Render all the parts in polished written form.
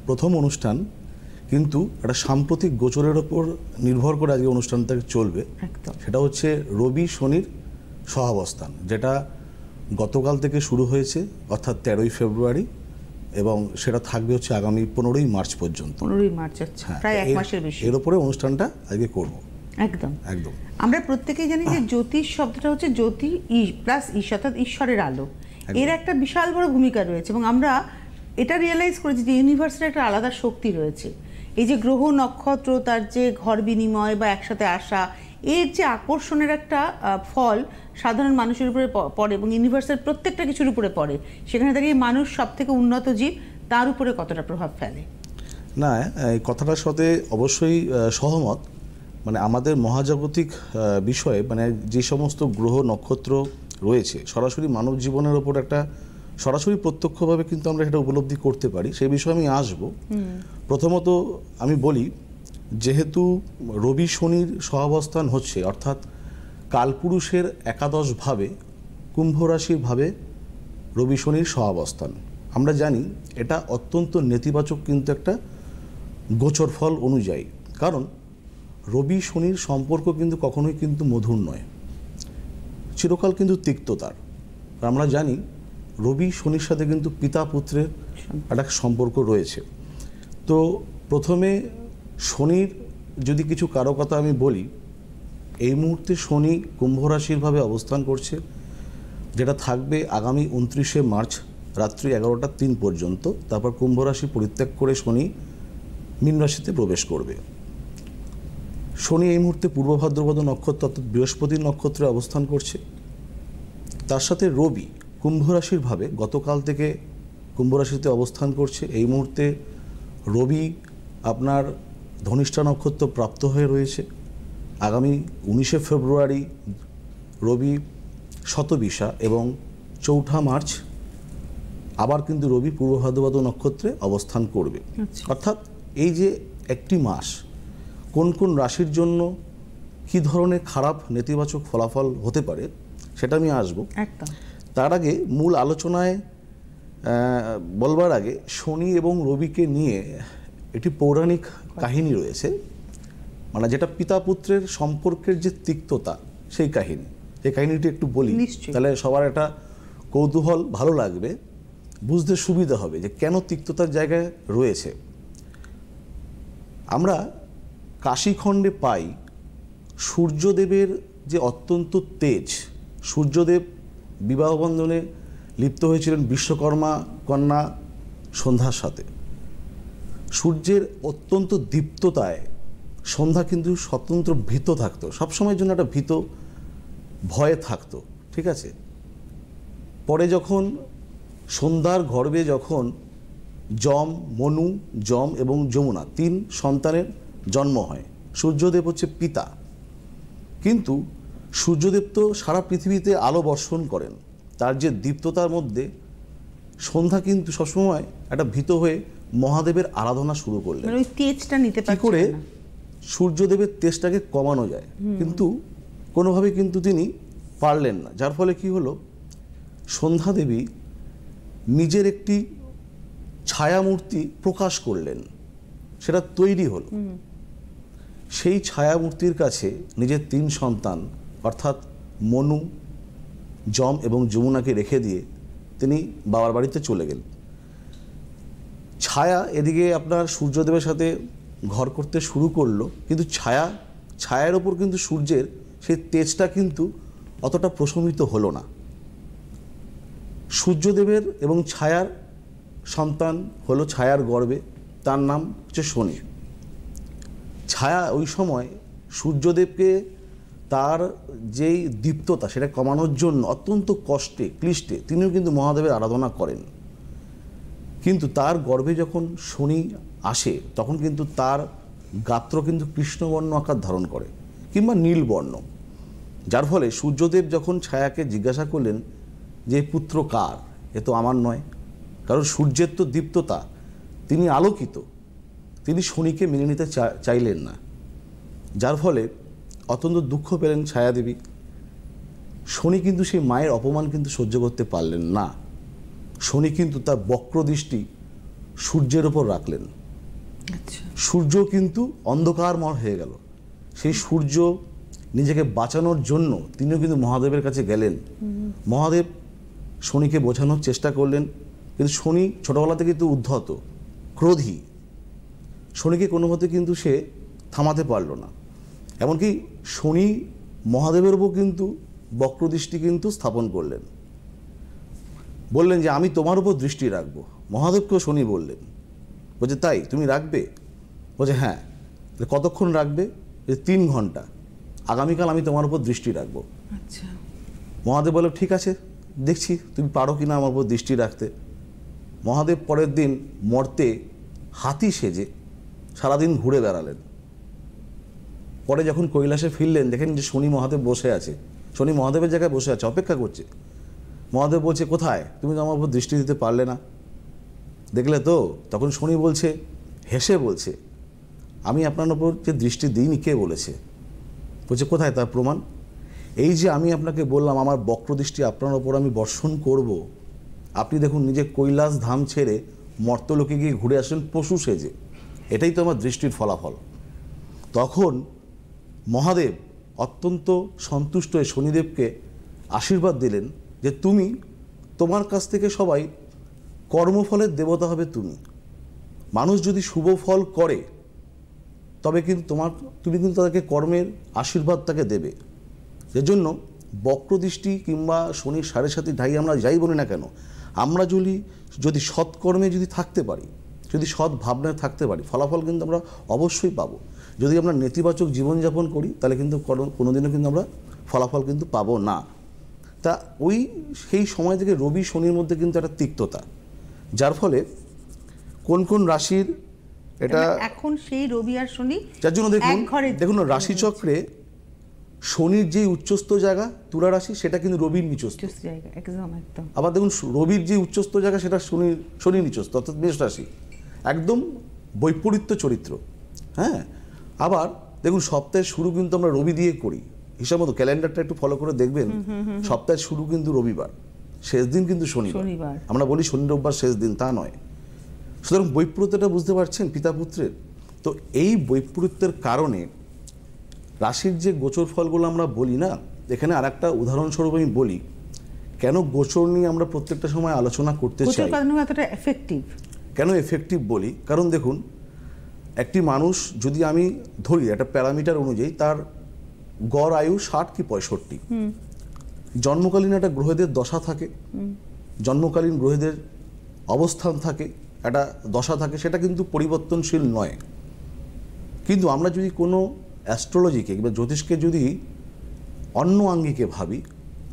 প্রথম অনুষ্ঠান, কিন্তু একটা সাম্প্রতিক গোচরের ওপর নির্ভর করে আজকে অনুষ্ঠানটা চলবে। সেটা হচ্ছে রবি শনির সহাবস্থান, যেটা গতকাল থেকে শুরু হয়েছে, অর্থাৎ 13ই ফেব্রুয়ারি, এবং সেটা থাকবে হচ্ছে আগামী 15ই মার্চ পর্যন্ত। 15ই মার্চ, আচ্ছা, প্রায় এক মাসের বেশি। এর উপরে অনুষ্ঠানটা আজকে করব। একদম একদম। আমরা প্রত্যেকেই জানি যে জ্যোতিষ শব্দটা হচ্ছে জ্যোতি প্লাস ঈশ্বর, অর্থাৎ ঈশ্বরের আলো। এর একটা বিশাল বড় ভূমিকা রয়েছে, এবং আমরা এটা রিয়েলাইজ করেছি যে ইউনিভার্সের একটা আলাদা শক্তি রয়েছে। এই যে গ্রহ নক্ষত্র, তার যে ঘর বিনিময় বা একসাথে আসা, এর যে আকর্ষণের একটা ফল সাধারণ মানুষের উপরে পড়ে এবং ইউনিভার্সের প্রত্যেকটা কিছুর উপরে পড়ে। সেখানে দাঁড়িয়ে মানুষ সব থেকে উন্নত জীব, তার উপরে কতটা প্রভাব ফেলে? না, এই কথাটার সাথে অবশ্যই সহমত। মানে আমাদের মহাজাগতিক বিষয়ে, মানে যে সমস্ত গ্রহ নক্ষত্র রয়েছে, সরাসরি মানব জীবনের ওপর একটা সরাসরি প্রত্যক্ষভাবে কিন্তু আমরা সেটা উপলব্ধি করতে পারি। সেই বিষয়ে আমি আসব। প্রথমত আমি বলি, যেহেতু রবি শনির সহাবস্থান হচ্ছে, অর্থাৎ কালপুরুষের একাদশভাবে কুম্ভ রাশির ভাবে রবি শনির সহাবস্থান, আমরা জানি এটা অত্যন্ত নেতিবাচক কিন্তু একটা গোচর ফল অনুযায়ী। কারণ রবি শনির সম্পর্ক কিন্তু কখনোই কিন্তু মধুর নয়, চিরকাল কিন্তু তিক্ততার। আমরা জানি রবি শনির সাথে কিন্তু পিতা পুত্রের একটা সম্পর্ক রয়েছে। তো প্রথমে শনির যদি কিছু কারকতা আমি বলি, এই মুহূর্তে শনি কুম্ভ রাশিরভাবে অবস্থান করছে, যেটা থাকবে আগামী 29শে মার্চ রাত্রি 11টা 3 পর্যন্ত। তারপর কুম্ভ রাশি পরিত্যাগ করে শনি মীন রাশিতে প্রবেশ করবে। শনি এই মুহূর্তে পূর্ব ভাদ্রপদ নক্ষত্র, অর্থাৎ বৃহস্পতির নক্ষত্রে অবস্থান করছে। তার সাথে রবি কুম্ভ রাশির ভাবে গতকাল থেকে কুম্ভ রাশিতে অবস্থান করছে। এই মুহূর্তে রবি আপনার ধনিষ্ঠা নক্ষত্র প্রাপ্ত হয়ে রয়েছে। আগামী 19শে ফেব্রুয়ারি রবি শতবিশা, এবং 4ঠা মার্চ আবার কিন্তু রবি পূর্ব ভাদ্রপদ নক্ষত্রে অবস্থান করবে। অর্থাৎ এই যে একটি মাস কোন কোন রাশির জন্য কি ধরনের খারাপ নেতিবাচক ফলাফল হতে পারে সেটা আমি আসবো। তার আগে মূল আলোচনায় বলবার আগে শনি এবং রবিকে নিয়ে একটি পৌরাণিক কাহিনী রয়েছে, মানে যেটা পিতা পুত্রের সম্পর্কের যে তিক্ততা, সেই কাহিনী। এই কাহিনীটি একটু বলি, তাহলে সবার একটা কৌতূহল ভালো লাগবে, বুঝতে সুবিধা হবে যে কেন তিক্ততার জায়গায় রয়েছে। আমরা কাশীখণ্ডে পাই সূর্যদেবের যে অত্যন্ত তেজ। সূর্যদেব বিবাহ বন্ধনে লিপ্ত হয়েছিলেন বিশ্বকর্মা কন্যা সন্ধ্যার সাথে। সূর্যের অত্যন্ত দীপ্ততায় সন্ধ্যা কিন্তু স্বতন্ত্র ভীত থাকতো, সবসময়ের জন্য একটা ভীত ভয়ে থাকতো, ঠিক আছে। পরে যখন সন্ধ্যার গর্ভে যখন যম, মনু, যম এবং যমুনা 3 সন্তানের জন্ম হয়, সূর্যদেব হচ্ছে পিতা, কিন্তু সূর্যদেব তো সারা পৃথিবীতে আলো বর্ষণ করেন। তার যে দীপ্ততার মধ্যে সন্ধ্যা কিন্তু সবসময় একটা ভীত হয়ে মহাদেবের আরাধনা শুরু করলেন। ওই তেজটা নিতে কি করে সূর্যদেবের তেজটাকে কমানো যায়, কিন্তু কোনোভাবে কিন্তু তিনি পারলেন না। যার ফলে কি হলো, সন্ধ্যা দেবী নিজের একটি ছায়ামূর্তি প্রকাশ করলেন, সেটা তৈরি হলো। সেই ছায়ামূর্তির কাছে নিজের 3 সন্তান অর্থাৎ মনু, যম এবং যমুনাকে রেখে দিয়ে তিনি বাবার বাড়িতে চলে গেলেন। ছায়া এদিকে আপনার সূর্যদেবের সাথে ঘর করতে শুরু করলো, কিন্তু ছায়ার ওপর কিন্তু সূর্যের সেই তেজটা কিন্তু অতটা প্রশমিত হলো না। সূর্যদেবের এবং ছায়ার সন্তান হলো ছায়ার গর্ভে, তার নাম হচ্ছে শনি। ছায়া ওই সময় সূর্যদেবকে তার যেই দীপ্ততা সেটা কমানোর জন্য অত্যন্ত কষ্টে ক্লিষ্টে তিনিও কিন্তু মহাদেবের আরাধনা করেন। কিন্তু তার গর্ভে যখন শনি আসে তখন কিন্তু তার গাত্র কিন্তু কৃষ্ণবর্ণ আকার ধারণ করে কিংবা নীলবর্ণ। যার ফলে সূর্যদেব যখন ছায়াকে জিজ্ঞাসা করলেন যে পুত্র কার, এ তো আমার নয়, কারণ সূর্যের তো দীপ্ততা, তিনি আলোকিত, তিনি শনিকে মেনে নিতে চাইলেন না। যার ফলে অত্যন্ত দুঃখ পেলেন ছায়াদেবী। শনি কিন্তু সেই মায়ের অপমান কিন্তু সহ্য করতে পারলেন না। শনি কিন্তু তার বক্রদৃষ্টি সূর্যের ওপর রাখলেন। আচ্ছা, সূর্য কিন্তু অন্ধকারময় হয়ে গেল। সেই সূর্য নিজেকে বাঁচানোর জন্য তিনিও কিন্তু মহাদেবের কাছে গেলেন। মহাদেব শনিকে বোঝানোর চেষ্টা করলেন, কিন্তু শনি ছোটবেলা থেকে কিন্তু উদ্ধত, ক্রোধী। শনিকে কোনো মতে কিন্তু সে থামাতে পারল না। এমনকি শনি মহাদেবের উপর কিন্তু বক্রদৃষ্টি কিন্তু স্থাপন করলেন, বললেন যে আমি তোমার উপর দৃষ্টি রাখবো। মহাদেবকেও শনি বললেন, বলছে তাই তুমি রাখবে? বলছে হ্যাঁ। কতক্ষণ রাখবে? 3 ঘন্টা। আগামীকাল আমি তোমার উপর দৃষ্টি রাখবো। আচ্ছা, মহাদেব বলল ঠিক আছে, দেখছি তুমি পারো কিনা আমার উপর দৃষ্টি রাখতে। মহাদেব পরের দিন মর্তে হাতি সেজে সারাদিন ঘুরে বেড়ালেন। পরে যখন কৈলাসে ফিরলেন, দেখেন যে শনি মহাদেব বসে আছে। শনি মহাদেবের জায়গায় বসে আছে, অপেক্ষা করছে। মহাদেব বলছে কোথায়, তুমি তো আমার উপর দৃষ্টি দিতে পারলে না, দেখলে তো? তখন শনি বলছে, হেসে বলছে, আমি আপনার উপর যে দৃষ্টি দিইনি কে বলেছে? বলছে কোথায় তার প্রমাণ? এই যে আমি আপনাকে বললাম আমার বক্রদৃষ্টি আপনার ওপর আমি বর্ষণ করব, আপনি দেখুন নিজে কৈলাস ধাম ছেড়ে মর্তলোকে গিয়ে ঘুরে আসেন পশু সেজে, এটাই তো আমার দৃষ্টির ফলাফল। তখন মহাদেব অত্যন্ত সন্তুষ্ট হয়ে শনিদেবকে আশীর্বাদ দিলেন যে তুমি, তোমার কাছ থেকে সবাই কর্মফলের দেবতা হবে তুমি। মানুষ যদি শুভ ফল করে তবে কিন্তু তুমি কিন্তু তাদেরকে কর্মের আশীর্বাদ তাকে দেবে। এর জন্য বক্রদৃষ্টি কিংবা শনির 7.5 ঢাই আমরা যাই বলি না কেন, আমরা যদি সৎকর্মে যদি থাকতে পারি, যদি সৎ ভাবনায় থাকতে পারি, ফলাফল কিন্তু আমরা অবশ্যই পাবো। যদি আমরা নেতিবাচক জীবনযাপন করি তাহলে কিন্তু কোনোদিনও কিন্তু আমরা ফলাফল কিন্তু পাবো না। তা সেই সময় থেকে রবি শনির মধ্যে কিন্তু একটা তিক্ততা, যার ফলে কোন কোন রাশির এটা এখন সেই রবি আর শনি যার জন্য দেখুন রাশিচক্রে শনির যে উচ্চস্থ জায়গা তুলা রাশি, সেটা কিন্তু রবির নিচস্থ জায়গা, একদম একদম। আবার দেখুন রবির যে উচ্চস্থ জায়গা সেটা শনির নিচস্থ, অর্থাৎ মেষ রাশি, একদম বৈপরীত্য চরিত্র। হ্যাঁ, আবার দেখুন সপ্তাহের শুরু কিন্তু আমরা রবি দিয়ে করি, হিসাব মতো ক্যালেন্ডারটা একটু ফলো করে দেখবেন, সপ্তাহের শুরু কিন্তু রবিবার, শেষ দিন কিন্তু শনিবার। আমরা বলি শনি রোববার শেষ দিন, তা নয়। সুতরাং বৈপরীত্যটা বুঝতে পারছেন পিতা পুত্রের? তো এই বৈপরীত্যের কারণে রাশির যে গোচর ফলগুলো আমরা বলি না, এখানে আর একটা উদাহরণস্বরূপ আমি বলি কেন গোচর নিয়ে আমরা প্রত্যেকটা সময় আলোচনা করতে চাই, কেন এফেক্টিভ বলি। কারণ দেখুন, একটি মানুষ যদি আমি ধরি একটা প্যারামিটার অনুযায়ী তার গড় আয়ু 60 কি 65, জন্মকালীন একটা গ্রহদের দশা থাকে, জন্মকালীন গ্রহদের অবস্থান থাকে, একটা দশা থাকে, সেটা কিন্তু পরিবর্তনশীল নয়। কিন্তু আমরা যদি কোনো অ্যাস্ট্রোলজিকে কিংবা জ্যোতিষকে যদি অন্য আঙ্গিকে ভাবি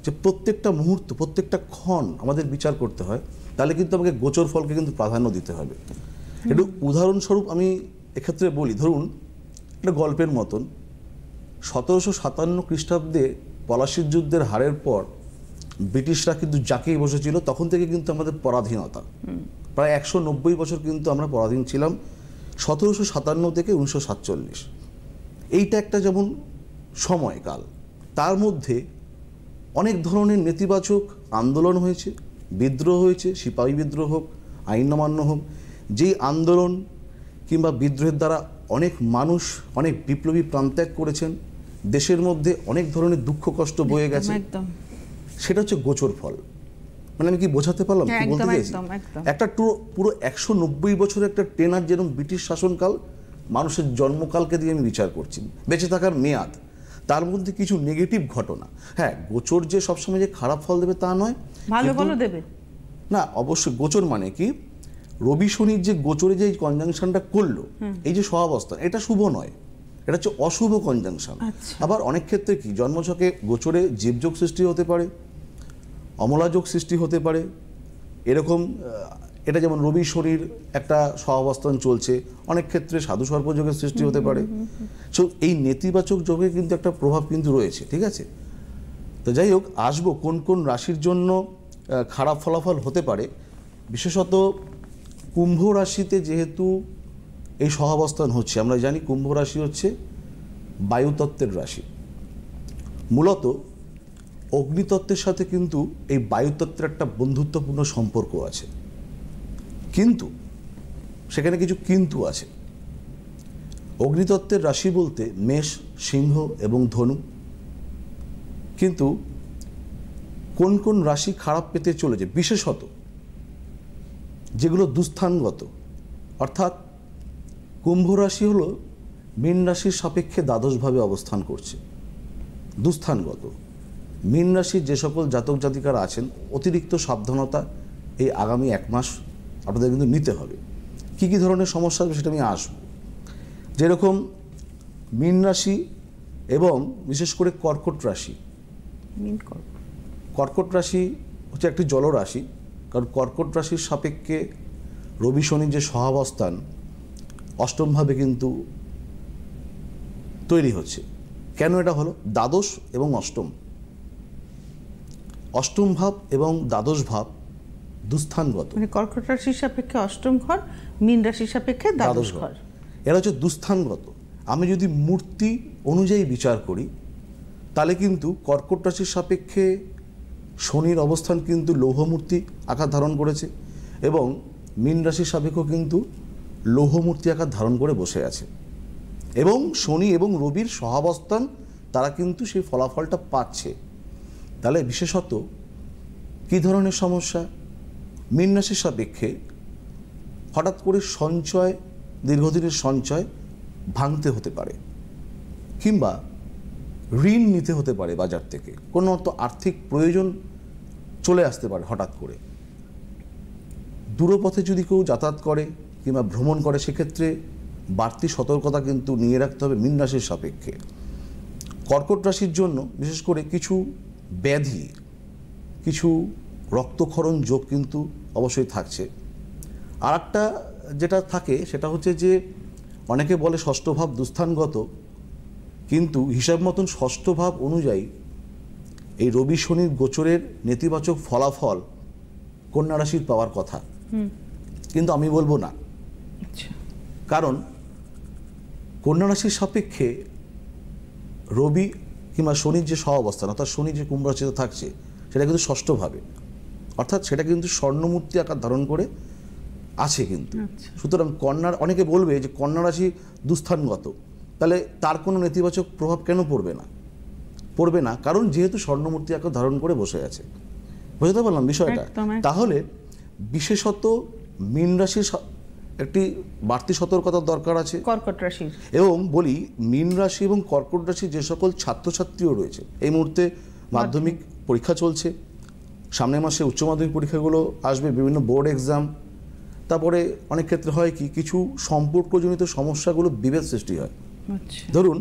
যে প্রত্যেকটা মুহূর্ত প্রত্যেকটা ক্ষণ আমাদের বিচার করতে হয়, তাহলে কিন্তু আমাকে গোচর ফলকে কিন্তু প্রাধান্য দিতে হবে। একটু উদাহরণস্বরূপ আমি এক্ষেত্রে বলি, ধরুন একটা গল্পের মতন 1757 খ্রিস্টাব্দে পলাশির যুদ্ধের হারের পর ব্রিটিশরা কিন্তু জাঁকিয়ে বসেছিল, তখন থেকে কিন্তু আমাদের পরাধীনতা, প্রায় 190 বছর কিন্তু আমরা পরাধীন ছিলাম, 1757 থেকে 1947। এইটা একটা যেমন সময়কাল, তার মধ্যে অনেক ধরনের নেতিবাচক আন্দোলন হয়েছে, বিদ্রোহ হয়েছে, সিপাহী বিদ্রোহ হোক, আইন অমান্য হোক। যেই আন্দোলন কিংবা বিদ্রোহের দ্বারা অনেক মানুষ অনেক বিপ্লবী প্রাণত্যাগ করেছেন, দেশের মধ্যে অনেক ধরনের দুঃখ কষ্ট বয়ে গেছে, সেটা হচ্ছে গোচর ফল। মানে আমি কি বোঝাতে পারলাম, কি বলতে চাইছি? একটা পুরো 190 বছরের একটা টেনার, যেরকম ব্রিটিশ শাসনকাল, মানুষের জন্মকালকে দিয়ে আমি বিচার করছি, বেঁচে থাকার মেয়াদ, তার মধ্যে কিছু নেগেটিভ ঘটনা। হ্যাঁ, গোচর যে সবসময় যে খারাপ ফল দেবে তা নয়, ভালো ফলও দেবে না। অবশ্যই গোচর মানে কি, রবি শনির যে গোচরে যে কনজাংশনটা করলো, এই যে সহাবস্থান, এটা শুভ নয়, এটা হচ্ছে অশুভ কনজাংশন। আবার অনেক ক্ষেত্রে কি জন্মছকে গোচরে জীবযোগ সৃষ্টি হতে পারে, অমলাযোগ সৃষ্টি হতে পারে, এরকম। এটা যেমন রবি শনির একটা সহাবস্থান চলছে, অনেক ক্ষেত্রে সাধু সর্পযোগের সৃষ্টি হতে পারে। সো এই নেতিবাচক যোগে কিন্তু একটা প্রভাব কিন্তু রয়েছে, ঠিক আছে? তো যাই হোক, আসবো কোন কোন রাশির জন্য খারাপ ফলাফল হতে পারে। বিশেষত কুম্ভ রাশিতে যেহেতু এই সহাবস্থান হচ্ছে, আমরা জানি কুম্ভ রাশি হচ্ছে বায়ুতত্ত্বের রাশি, মূলত অগ্নিতত্ত্বের সাথে কিন্তু এই বায়ুতত্ত্বের একটা বন্ধুত্বপূর্ণ সম্পর্ক আছে। কিন্তু সেখানে কিছু কিন্তু আছে। অগ্নিতত্ত্বের রাশি বলতে মেষ, সিংহ এবং ধনু, কিন্তু কোন কোন রাশি খারাপ পেতে চলেছে, বিশেষত যেগুলো দুস্থানগত, অর্থাৎ কুম্ভ রাশি হলো মীন রাশির সাপেক্ষে দ্বাদশভাবে অবস্থান করছে, দুস্থানগত। মীন রাশির যে সকল জাতক জাতিকারা আছেন অতিরিক্ত সাবধানতা এই আগামী 1 মাস আপনাদের কিন্তু নিতে হবে। কী কী ধরনের সমস্যা হবে সেটা আমি আসবো। যেরকম মীন রাশি এবং বিশেষ করে কর্কট রাশি, কর্কট রাশি হচ্ছে একটি জলরাশি, কারণ কর্কট রাশির সাপেক্ষে রবি শনির যে সহাবস্থান অষ্টমভাবে কিন্তু তৈরি হচ্ছে। কেন এটা হলো? দ্বাদশ এবং অষ্টম, অষ্টম ভাব এবং দ্বাদশ ভাব দুস্থানগত, মানে কর্কট রাশির সাপেক্ষে অষ্টম ঘর, মীন রাশির সাপেক্ষে দ্বাদশ ঘর, এরা হচ্ছে দুস্থানগত। আমি যদি মূর্তি অনুযায়ী বিচার করি তাহলে কিন্তু কর্কট রাশির সাপেক্ষে শনির অবস্থান কিন্তু লৌহমূর্তি আকার ধারণ করেছে এবং মীন রাশির সাপেক্ষেও কিন্তু লৌহমূর্তি আকার ধারণ করে বসে আছে, এবং শনি এবং রবির সহাবস্থান তারা কিন্তু সেই ফলাফলটা পাচ্ছে। তাহলে বিশেষত কী ধরনের সমস্যা? মীন রাশির সাপেক্ষে হঠাৎ করে সঞ্চয়, দীর্ঘদিনের সঞ্চয় ভাঙতে হতে পারে, কিংবা ঋণ নিতে হতে পারে বাজার থেকে, কোনো তো আর্থিক প্রয়োজন চলে আসতে পারে হঠাৎ করে। দূরপথে যদি কেউ যাতায়াত করে কিংবা ভ্রমণ করে সেক্ষেত্রে বাড়তি সতর্কতা কিন্তু নিয়ে রাখতে হবে মীন রাশির সাপেক্ষে। কর্কট রাশির জন্য বিশেষ করে কিছু ব্যাধি, কিছু রক্তক্ষরণ যোগ কিন্তু অবশ্যই থাকছে। আর একটা যেটা থাকে সেটা হচ্ছে যে অনেকে বলে ষষ্ঠ ভাব দুস্থানগত, কিন্তু হিসাব মতন ষষ্ঠ ভাব অনুযায়ী এই রবি শনির গোচরের নেতিবাচক ফলাফল কন্যা রাশির পাওয়ার কথা, কিন্তু আমি বলবো না। কারণ কন্যা রাশির সাপেক্ষে রবি কিংবা শনির যে সহাবস্থান, অর্থাৎ শনি যে কুম্ভ রাশিতে থাকছে সেটা কিন্তু ষষ্ঠভাবে, অর্থাৎ সেটা কিন্তু স্বর্ণমূর্তি আকার ধারণ করে আছে কিন্তু। সুতরাং কন্যার, অনেকে বলবে যে কন্যা রাশি দুস্থানগত, তাহলে তার কোনো নেতিবাচক প্রভাব কেন পড়বে না? পড়বে না, কারণ যেহেতু স্বর্ণমূর্তি আকার ধারণ করে বসে আছে। বুঝতে পারলাম বিষয়টা? তাহলে বিশেষত মীন রাশির একটি বাড়তি সতর্কতার দরকার আছে কর্কট রাশির। এবং বলি মীন রাশি এবং কর্কট রাশির যে সকল ছাত্রছাত্রীও রয়েছে, এই মুহূর্তে মাধ্যমিক পরীক্ষা চলছে, সামনের মাসে উচ্চ মাধ্যমিক পরীক্ষাগুলো আসবে, বিভিন্ন বোর্ড এক্সাম, তারপরে অনেক ক্ষেত্রে হয় কি কিছু সম্পর্কজনিত সমস্যাগুলো বিভেদ সৃষ্টি হয়। ধরুন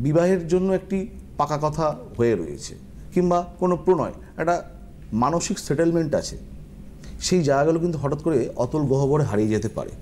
বিবাহের জন্য একটি পাকা কথা হয়ে রয়েছে, কিংবা কোনো প্রণয়, একটা মানসিক সেটেলমেন্ট আছে, সেই জায়গাগুলো কিন্তু হঠাৎ করে অতল গহ্বরে হারিয়ে যেতে পারে।